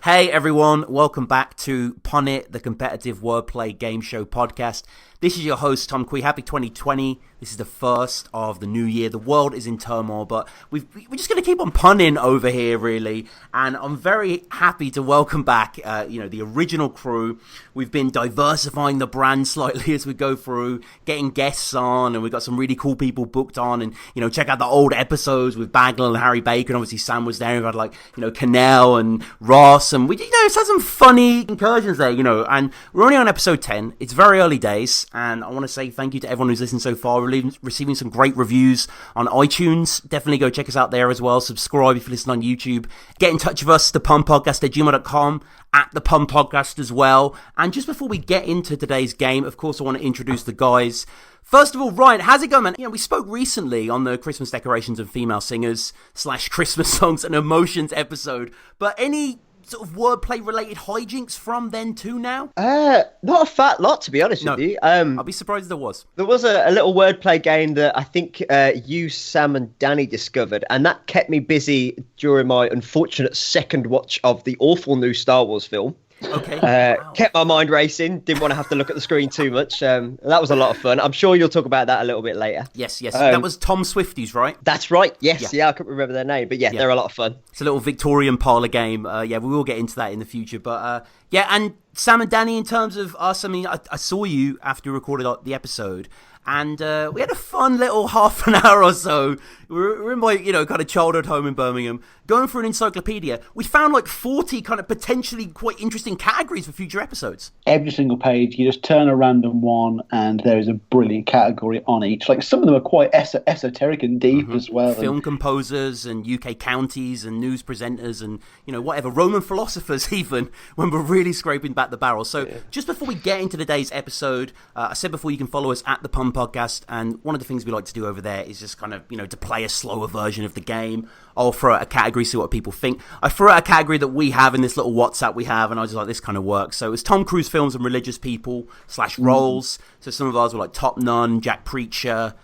Hey everyone, welcome back to Punnit, the competitive wordplay game show podcast. This is your host, Tom Quee. Happy 2020. This is the first of the new year. The world is in turmoil, but we're just going to keep on punning over here, really. And I'm very happy to welcome back, the original crew. We've been diversifying the brand slightly as we go through, getting guests on, and we've got some really cool people booked on. And, check out the old episodes with Bagwell and Harry Bacon. Obviously, Sam was there. We've had, Cannell and Ross. And we, it's had some funny incursions there, And we're only on episode 10. It's very early days. And I want to say thank you to everyone who's listened so far. We're receiving some great reviews on iTunes. Definitely go check us out there as well. Subscribe if you listen on YouTube. Get in touch with us, thepunpodcast@gmail.com, at the Pun Podcast as well. And just before we get into today's game, of course, I want to introduce the guys. First of all, Ryan, how's it going, man? We spoke recently on the Christmas decorations and female singers / Christmas songs and emotions episode. But any sort of wordplay related hijinks from then to now? Not a fat lot, to be honest with you. I'll be surprised if there was. There was a little wordplay game that I think you, Sam, and Danny discovered, and that kept me busy during my unfortunate second watch of the awful new Star Wars film. Okay. Wow. Kept my mind racing. Didn't want to have to look at the screen too much. That was a lot of fun. I'm sure you'll talk about that a little bit later. Yes. That was Tom Swifties, right? That's right. Yes. Yeah, I couldn't remember their name, but yeah, they're a lot of fun. It's a little Victorian parlour game. We will get into that in the future. But and Sam and Danny, in terms of us, I saw you after we recorded the episode. And we had a fun little half an hour or so. We were in my, kind of childhood home in Birmingham, going through an encyclopedia. We found 40 kind of potentially quite interesting categories for future episodes. Every single page, you just turn a random one and there is a brilliant category on each. Some of them are quite esoteric and deep as well. Film composers and UK counties and news presenters and, whatever, Roman philosophers even, when we're really scraping back the barrel. So just before we get into today's episode, I said before you can follow us at the Pun Podcast, and one of the things we like to do over there is just kind of, to play a slower version of the game. I'll throw out a category, see what people think. I throw out a category that we have in this little WhatsApp we have, and I was just like, this kind of works. So it's Tom Cruise films and religious people / roles. So some of ours were like Top Nun, Jack Preacher,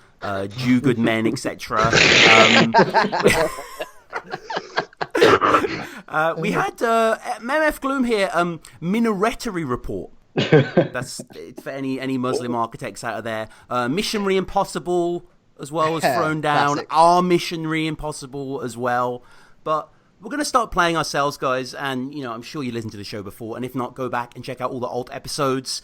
Jew Good Men, etc. We had MF Gloom here, Minaretary Report. That's for any Muslim architects out of there. Missionary Impossible as well was thrown down. Classic. Our Missionary Impossible as well. But we're going to start playing ourselves, guys, and I'm sure you listened to the show before, and if not, go back and check out all the old episodes.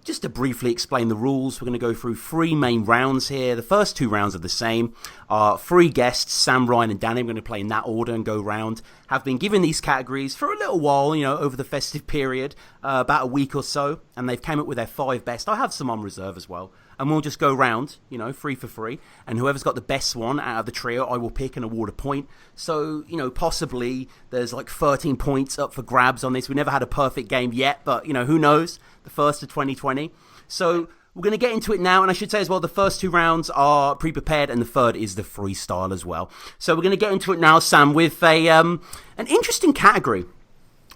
Just to briefly explain the rules, we're going to go through 3 main rounds here. The first 2 rounds are the same. Our 3 guests, Sam, Ryan, and Danny, I'm going to play in that order and go round, have been given these categories for a little while, over the festive period, about a week or so, and they've came up with their 5 best. I have some on reserve as well. And we'll just go round, 3 for 3. And whoever's got the best one out of the trio, I will pick and award a point. So, possibly there's 13 points up for grabs on this. We never had a perfect game yet, but, who knows? The first of 2020. So we're going to get into it now. And I should say as well, the first 2 rounds are pre-prepared and the third is the freestyle as well. So we're going to get into it now, Sam, with an interesting category.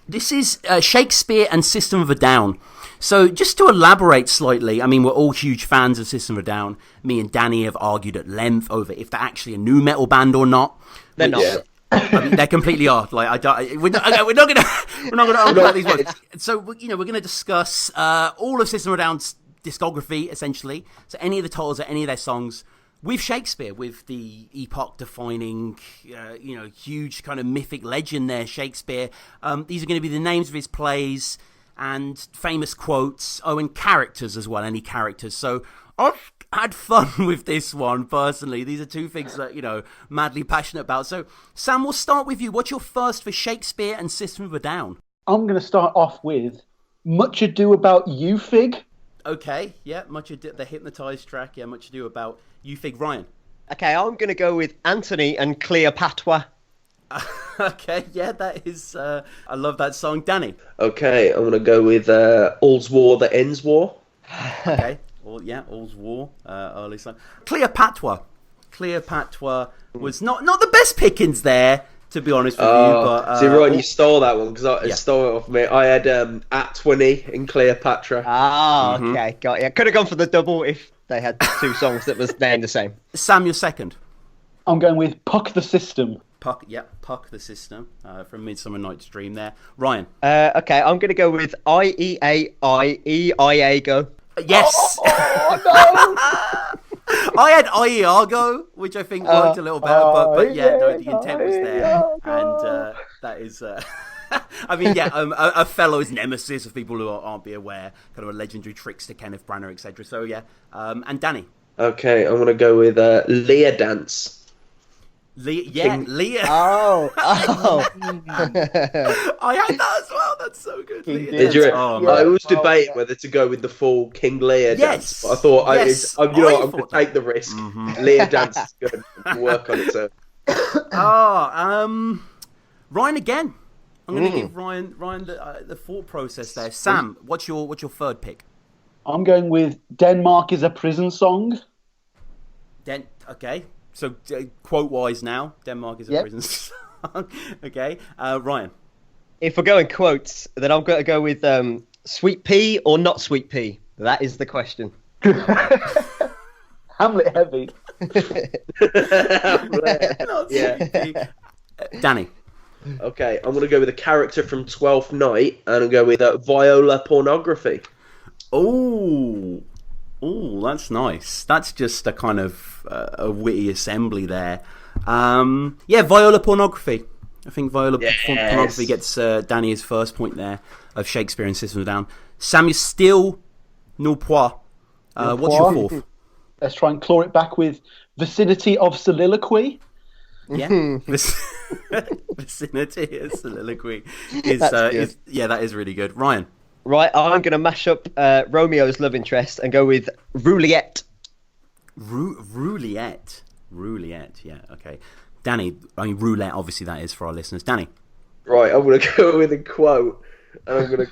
This is Shakespeare and System of a Down. So just to elaborate slightly, we're all huge fans of System of a Down. Me and Danny have argued at length over if they're actually a new metal band or not. They're not. They completely are. We're not going to argue about these words. So we're going to discuss all of System of a Down's discography essentially. So any of the titles of any of their songs. With Shakespeare, with the epoch-defining, huge kind of mythic legend there, Shakespeare. These are going to be the names of his plays and famous quotes. Oh, and characters as well, any characters. So I've had fun with this one, personally. These are 2 things that, madly passionate about. So, Sam, we'll start with you. What's your first for Shakespeare and System of a Down? I'm going to start off with Much Ado About You, Fig. Okay, yeah, Much Ado, the Hypnotised track, yeah, Much Ado About You, Fig. Ryan? Okay, I'm going to go with Anthony and Cleopatra. Okay, yeah, that is, I love that song. Danny? Okay, I'm going to go with All's War That Ends War. Okay, All's War, early song. Cleopatra was not the best pickings there, to be honest with you. But, see, Ryan, you stole that one because I stole it off me. I had At 20 in Cleopatra. Ah, okay, got it. Could have gone for the double if they had 2 songs that was named the same. Sam, you're second. I'm going with Puck the System. Puck, Puck the system from Midsummer Night's Dream there. Ryan. Okay, I'm going to go with Iago. Yes! Oh, I had Iago, which I think worked a little better, but yeah, no, the intent was there. And that is... I mean, yeah, a fellow's nemesis of people who aren't be aware, kind of a legendary trickster, Kenneth Branagh, etc. So, yeah. And Danny. Okay, I'm going to go with Leah Dance. Leah. Oh. I had that as well. That's so good. Did you? I was debating whether to go with the full King Lear dance, but I thought I'm going to take the risk. Mm-hmm. Lear dance is good. Work on it. So. Ryan again. I'm going to give Ryan the thought process there. Sam, what's your third pick? I'm going with Denmark is a Prison Song. Okay. So, quote-wise now, Denmark is a prison song. Okay. Ryan? If we're going quotes, then I'm going to go with Sweet Pea or Not Sweet Pea. That is the question. Hamlet heavy. Yeah. Danny? Okay, I'm going to go with a character from Twelfth Night, and I'll go with Viola Pornography. Oh, that's nice. That's just a kind of a witty assembly there. Viola Pornography. I think Viola Pornography gets Danny his first point there of Shakespeare and System of a Down. Sam, you're still nul point. What's your fourth? Let's try and claw it back with Vicinity of Soliloquy. Yeah, Vicinity of Soliloquy that is really good. Ryan? Right, I'm going to mash up Romeo's love interest and go with Roulette. Roulette, yeah, okay. Danny, I mean, roulette, obviously that is for our listeners. Danny? Right, I'm going to go with a quote, and I'm going to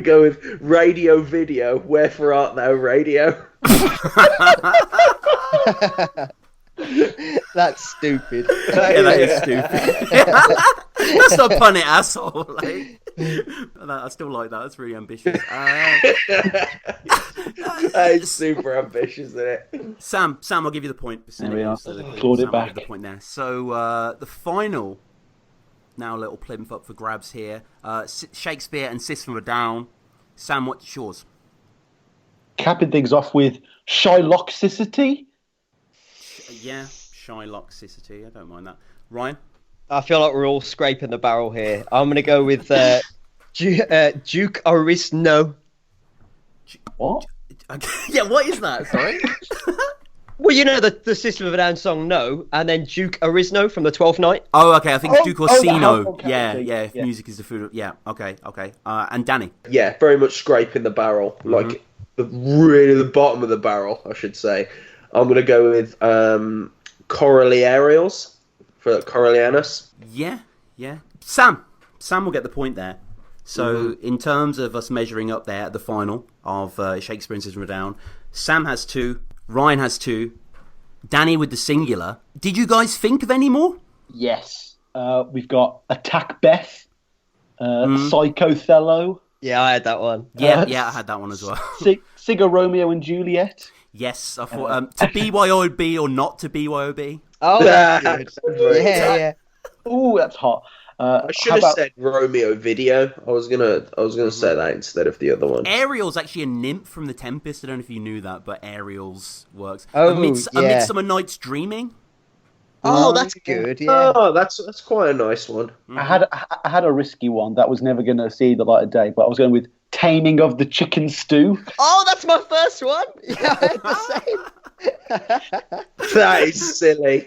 go with radio video, wherefore art thou radio? That's stupid. That is stupid. That's not Punnit, asshole. Like, I still like that. That's really ambitious. That is super ambitious, isn't it? Sam, I'll give you the point. There we are. Clawed it back. The point there. So the final, now a little plinth up for grabs here. Shakespeare and System of a Down. Sam, what's yours? Capping things off with Shylockicity. Yeah, Shylockicity. I don't mind that. Ryan? I feel like we're all scraping the barrel here. I'm going to go with Duke Orisno. What? Yeah, what is that? Sorry? Well, you know the System of a Down song No, and then Duke Orisno from the 12th Night. Oh, okay. I think it's Duke Orsino. Okay. Yeah. Music is the food. Yeah, okay. And Danny? Yeah, very much scraping the barrel. Mm-hmm. Like, the bottom of the barrel, I should say. I'm going to go with Coriolanus for Coriolanus. Yeah. Sam will get the point there. So, in terms of us measuring up there at the final of Shakespeare and System of a Down, Sam has 2, Ryan has 2, Danny with the singular. Did you guys think of any more? Yes. We've got Attack Beth, Psychothello. Yeah, I had that one. Yeah, I had that one as well. Sigurd Romeo and Juliet. Yes, I thought to BYOB or not to BYOB. Oh, that's good. Yeah. Ooh, that's hot. I should have said Romeo video. I was gonna say that instead of the other one. Ariel's actually a nymph from The Tempest. I don't know if you knew that, but Ariel's works. Oh, A Midsummer Night's Dreaming. Oh, that's good. Yeah. Oh, that's quite a nice one. I had a risky one that was never going to see the light of day, but I was going with Taming of the Chicken Stew. Oh, that's my first one. Yeah, I had the same. That is silly.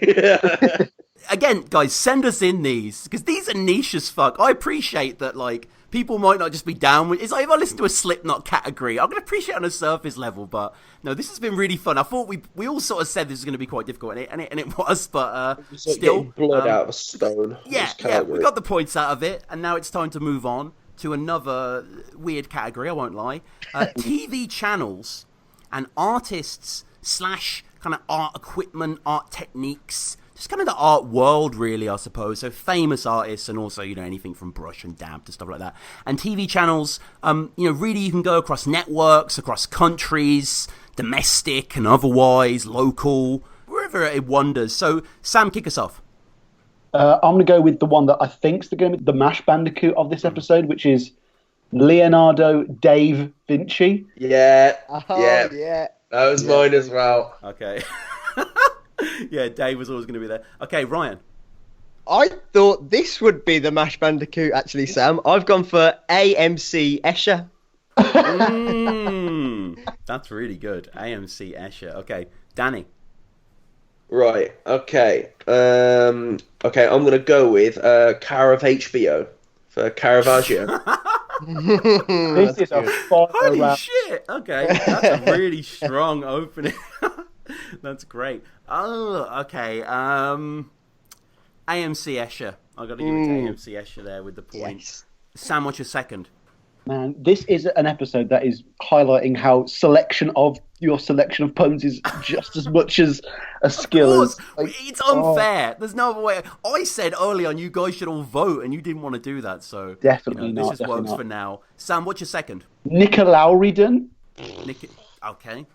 Again, guys, send us in these, because these are niche as fuck. I appreciate that, like, people might not just be down with... It's like if I listen to a Slipknot category, I'm going to appreciate it on a surface level, but no, this has been really fun. I thought we all sort of said this was going to be quite difficult, and it was, but still... blood out of a stone. Yeah, we got the points out of it, and now it's time to move on to another weird category, I won't lie. TV channels and artists / kind of art equipment, art techniques... Just kind of the art world, really, I suppose. So famous artists and also, anything from brush and dab to stuff like that. And TV channels, really you can go across networks, across countries, domestic and otherwise, local. We're wherever it wanders. So, Sam, kick us off. I'm going to go with the one that I think's going to be the Mash Bandicoot of this episode, which is Leonardo Dave Vinci. Yeah. Yeah. That was mine as well. Okay. Yeah, Dave was always going to be there. Okay, Ryan. I thought this would be the Mash Bandicoot, actually, Sam. I've gone for AMC Escher. That's really good. AMC Escher. Okay, Danny. Right. Okay. I'm gonna go with Car of HBO for Caravaggio. This is a fire Holy round. shit! Okay, that's a really strong opening. That's great. Oh, okay. AMC Escher. I got to give it to AMC Escher there with the point. Yes. Sam, what's your second? Man, this is an episode that is highlighting how your selection of puns is just as much as a skill as... It's unfair. There's no other way. I said early on you guys should all vote, and you didn't want to do that. So Definitely not. This just works for now. Sam, what's your second? Nickelodeon. Okay,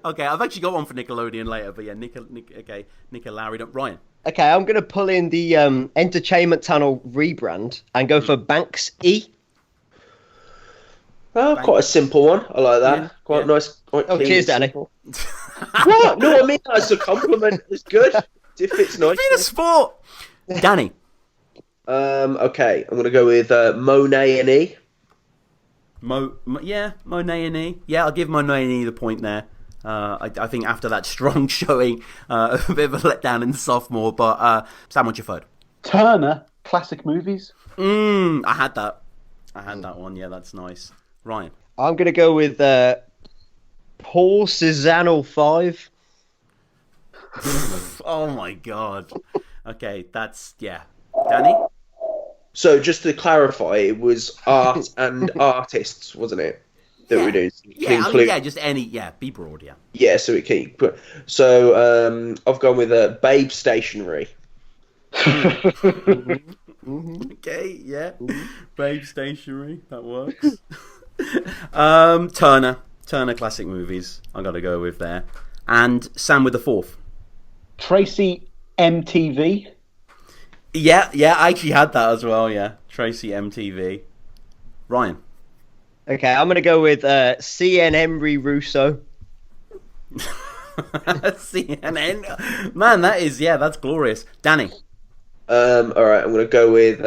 Okay, I've actually got one for Nickelodeon later, but yeah, Nickelodeon. Ryan. Okay, I'm going to pull in the Entertainment Channel rebrand and go for Banks E. Oh, quite a simple one. I like that. Yeah, Quite nice. Quite clean cheers, and Danny. simple. What? No, I mean that's a compliment. It's good. It fits nicely. It's been a sport. Danny. Okay, I'm gonna go with Monet and E. Monet and E. Yeah, I'll give Monet and E the point there. I think after that strong showing, a bit of a letdown in the sophomore. But Sam, what's your third? Turner, classic movies. I had that one. Yeah, that's nice. Ryan. I'm going to go with Paul Cézanne 5. Oh my god. Okay, Danny? So just to clarify, it was art and artists, wasn't it? That we're doing. Just any. Yeah, be broad. Yeah. Yeah, so it can. So I've gone with Babe Stationery. Okay, yeah. Babe Stationery, that works. Turner classic movies. I got to go with there. And Sam with the fourth. Tracy MTV. Yeah, I actually had that as well. Yeah, Tracy MTV. Ryan. Okay, I'm going to go with CN Emery Rousseau. CNN. Man, that's glorious. Danny. All right, I'm going to go with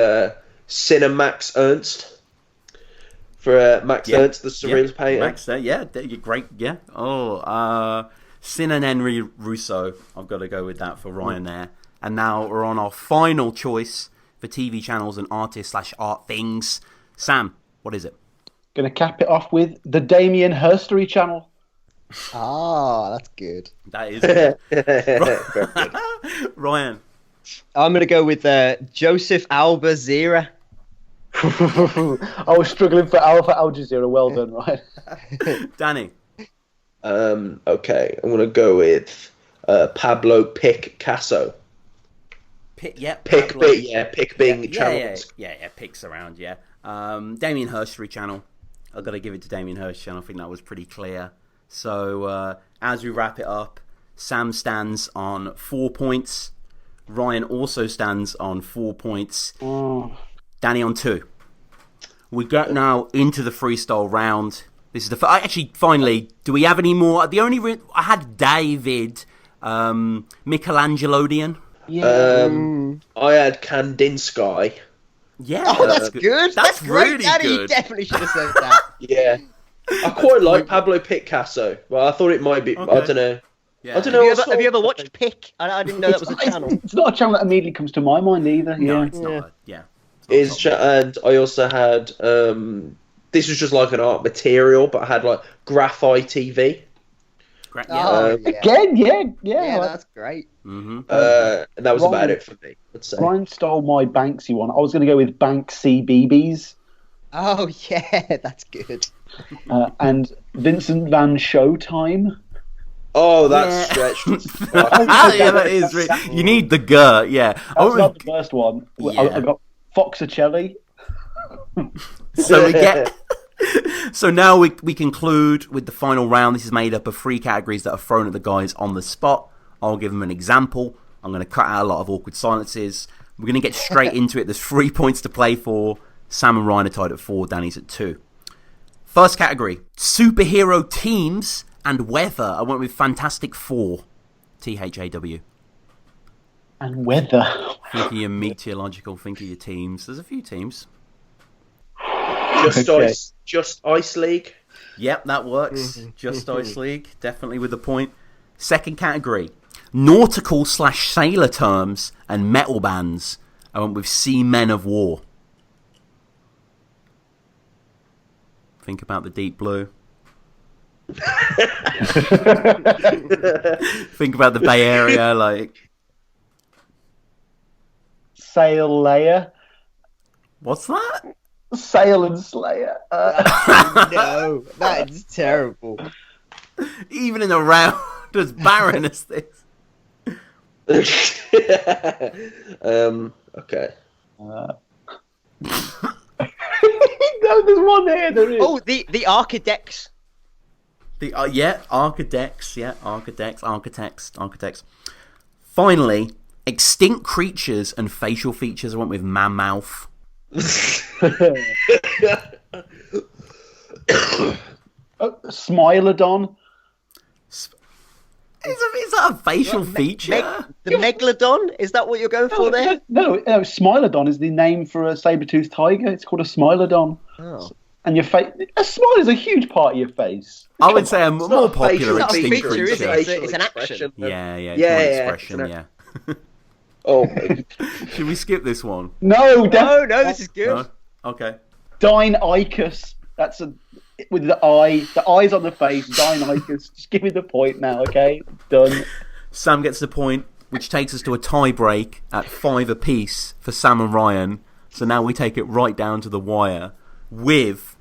Cinemax Ernst for Max Ernst, the surrealist painter. Max, you're great. Yeah. Oh, Sin and Henry Russo. I've got to go with that for Ryan there. And now we're on our final choice for TV channels and artists/art things. Sam, what is it? Going to cap it off with the Damien Hirstery channel. Ah, that's good. That is good. Ryan. I'm going to go with Joseph Alba Zira. I was struggling for Alpha Al Jazeera. Well done, Ryan. Danny. Okay, I'm going to go with Pablo Picasso. Pick being channels. Yeah, picks around, yeah. Damien Hirstery channel. I've got to give it to Damien Hirst channel. I think that was pretty clear. So, as we wrap it up, Sam stands on 4 points. Ryan also stands on 4 points. Danny on 2. We get now into the freestyle round. This is finally, do we have any more? I had David Michelangelodian. Yeah. I had Kandinsky. Yeah, that's good. That's really Danny, good. You definitely should have said that. Yeah, I quite like Pablo Picasso. Well, I thought it might be. Okay. I don't know. Yeah. I don't know. Have you ever watched Pick? I didn't know that was a channel. It's not a channel that immediately comes to my mind either. No, it's not. Yeah. And I also had. This was just like an art material, but I had like Graphite TV. Again, yeah. That's great. Mm-hmm. And that was about it for me, I'd say. Ryan stole my Banksy one. I was going to go with Banksy BBs. Oh, yeah, that's good. And Vincent Van Showtime. Oh, that's stretched. Yeah, that is. You need the GER, yeah. That's not the first one. Yeah. I got Foxacelli. So we get So now we conclude with the final round. This is made up of 3 categories that are thrown at the guys on the spot. I'll give them an example. I'm going to cut out a lot of awkward silences. We're going to get straight into it. There's 3 points to play for. Sam and Ryan are tied at 4. Danny's at 2. First category, superhero teams and weather. I went with Fantastic Four. THAW. And weather. Think of your meteorological, think of your teams. There's a few teams. Just Ice League. Yep, that works. Just Ice League, definitely with a point. Second category, nautical/sailor terms and metal bands. I went with Seamen of War. Think about the deep blue. Think about the Bay Area, like. Sail layer. What's that? Sail and Slayer. No, that is terrible. Even in a round as barren as this. Okay. No, there's one here. There is. Oh, the Architects. Architects. Finally, extinct creatures and facial features. I went with Mammoth. Smilodon. Is that a facial feature? The Megalodon? Is that what you're going for there? No, Smilodon is the name for a saber-toothed tiger. It's called a Smilodon. Oh. And your face, a smile is a huge part of your face. I would say a more popular It's not a extinct feature, is creature. it? It's an action. Yeah, it's more expression, yeah. Oh, Should we skip this one? No, this is good. No? Okay. Deinonychus. That's with the eye. The eyes on the face. Deinonychus. Just give me the point now, okay? Done. Sam gets the point, which takes us to a tie break at 5 apiece for Sam and Ryan. So now we take it right down to the wire with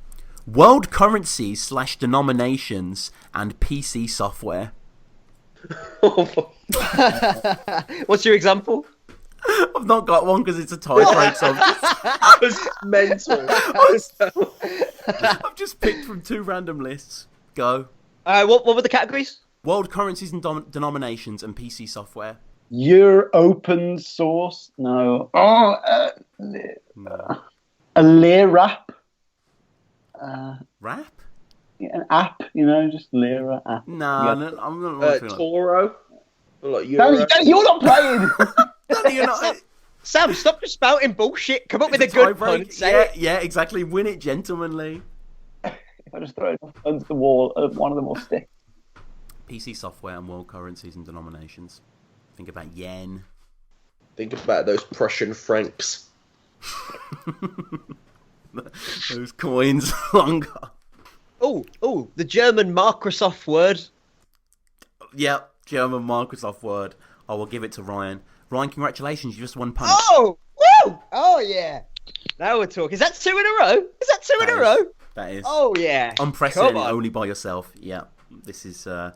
world currencies/denominations and PC software. What's your example? I've not got one because it's a tie break, so it's mental. I've just picked from 2 random lists. Go. What were the categories? World currencies and denominations and PC software. Your open source? No. No. A Lira. Rap? Yeah, an app, just Lira app. No, I'm not. Toro. Like Euro. Danny, you're not playing. Danny, you're not. Sam, stop just spouting bullshit. Come up with a good pun. Yeah, exactly. Win it gentlemanly. If I just throw it onto the wall, one of them will stick. PC software and world currencies and denominations. Think about yen. Think about those Prussian francs. Those coins longer. Oh, the German Microsoft Word. Yep, German Microsoft Word. I will give it to Ryan. Ryan, congratulations, you just won Punnit. Oh, woo! Oh, yeah. Now we're talking. Is that 2 in a row? Is that two in a row? That is. Oh, yeah. Unprecedented, only by yourself. Yeah, this is a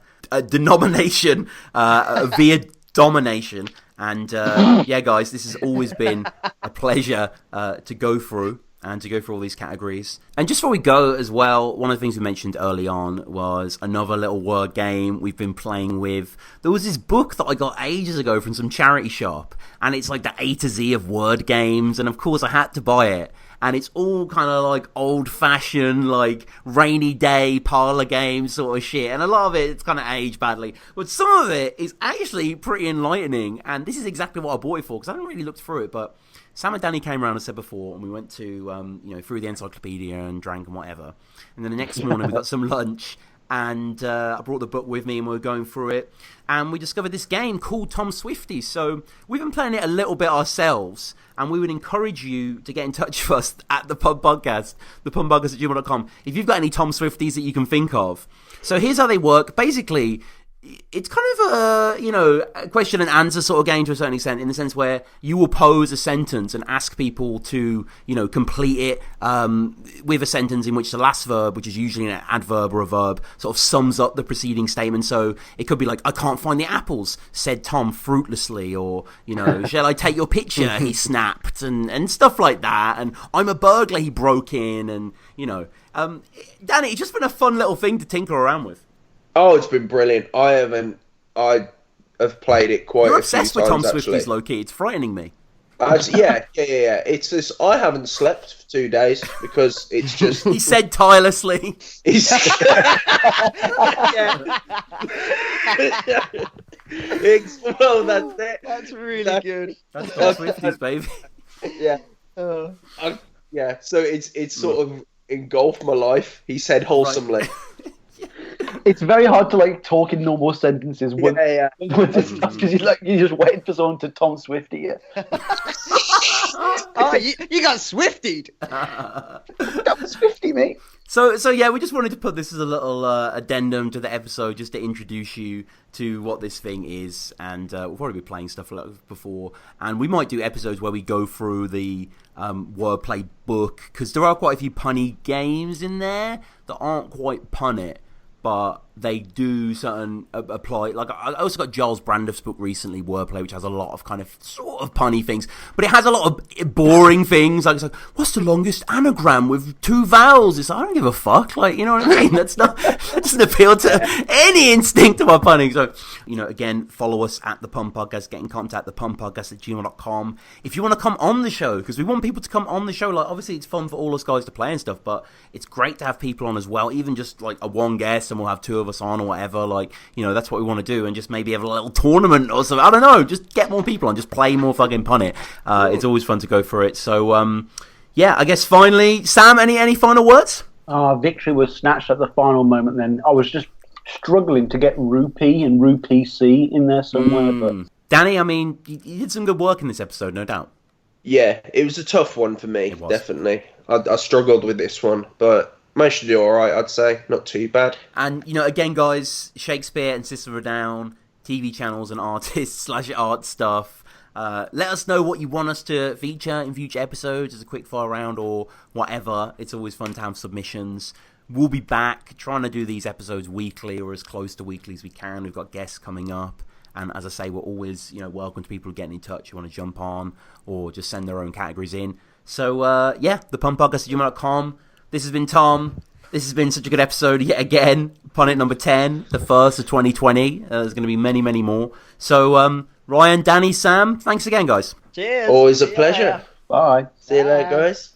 denomination via domination. And yeah, guys, this has always been a pleasure to go through all these categories. And just before we go as well, one of the things we mentioned early on was another little word game we've been playing with. There was this book that I got ages ago from some charity shop, and it's like the A to Z of word games, and of course I had to buy it. And it's all kind of like old-fashioned, like rainy day parlor game sort of shit. And a lot of it's kind of aged badly. But some of it is actually pretty enlightening. And this is exactly what I bought it for, because I haven't really looked through it. But Sam and Danny came around, as I said before, and we went to, through the encyclopedia and drank and whatever. And then the next morning we got some lunch. And I brought the book with me and we were going through it. And we discovered this game called Tom Swifty. So we've been playing it a little bit ourselves. And we would encourage you to get in touch with us at the Pub Podcast, thepubpodcast@gmail.com, if you've got any Tom Swifties that you can think of. So here's how they work. Basically, it's kind of a question and answer sort of game to a certain extent, in the sense where you will pose a sentence and ask people to, complete it with a sentence in which the last verb, which is usually an adverb or a verb, sort of sums up the preceding statement. So it could be like, I can't find the apples, said Tom fruitlessly, or, shall I take your picture, he snapped, and stuff like that. And I'm a burglar, he broke in, and, Danny, it's just been a fun little thing to tinker around with. Oh, it's been brilliant. I have played it quite You're a few times, obsessed with Tom actually. Swifty's low-key. It's frightening me. Yeah. It's this. I haven't slept for 2 days because it's just. He said tirelessly. Well, that's it. That's really good. That's Tom Swifty's, baby. Yeah. Yeah. So it's sort of engulfed my life. He said wholesomely. Right. It's very hard to talk in normal sentences when because you're just waiting for someone to Tom Swifty you. Oh, you got Swiftied. Tom Swifty, mate. So yeah, we just wanted to put this as a little addendum to the episode, just to introduce you to what this thing is, and we'll probably be playing stuff like before, and we might do episodes where we go through the wordplay book, because there are quite a few punny games in there that aren't quite Punnit, but they do certain apply. Like, I also got Giles Brandif's book recently, Wordplay, which has a lot of kind of sort of punny things, but it has a lot of boring things. Like, it's like, what's the longest anagram with 2 vowels? It's like, I don't give a fuck. Like, you know what I mean? That doesn't appeal to any instinct of our punning. So, again, follow us at The Pun Podcast. Get in contact, thepunpodcast@gmail.com. If you want to come on the show, because we want people to come on the show. Like, obviously, it's fun for all us guys to play and stuff, but it's great to have people on as well, even just like a one guest, and we'll have 2 of us on or whatever. Like, that's what we want to do, and just maybe have a little tournament or something. I don't know, just get more people on, just play more fucking Punnit. It's always fun to go for it. So yeah, I guess finally, Sam, any final words? Victory was snatched at the final moment. Then I was just struggling to get Rupee and Rupee C in there somewhere. But Danny, I mean, you did some good work in this episode, no doubt. Yeah, it was a tough one for me, definitely. I struggled with this one, but managed to do all right, I'd say. Not too bad. And, again, guys, Shakespeare and Sister of a Down, TV channels and artists / art stuff. Let us know what you want us to feature in future episodes as a quick fire round or whatever. It's always fun to have submissions. We'll be back trying to do these episodes weekly or as close to weekly as we can. We've got guests coming up. And as I say, we're always, welcome to people getting in touch who want to jump on or just send their own categories in. So, yeah, thepunpodcast@gmail.com. This has been Tom. This has been such a good episode yet again. Punnit number 10, the first of 2020. There's going to be many, many more. So, Ryan, Danny, Sam, thanks again, guys. Cheers. Always a pleasure. bye. See you later, guys.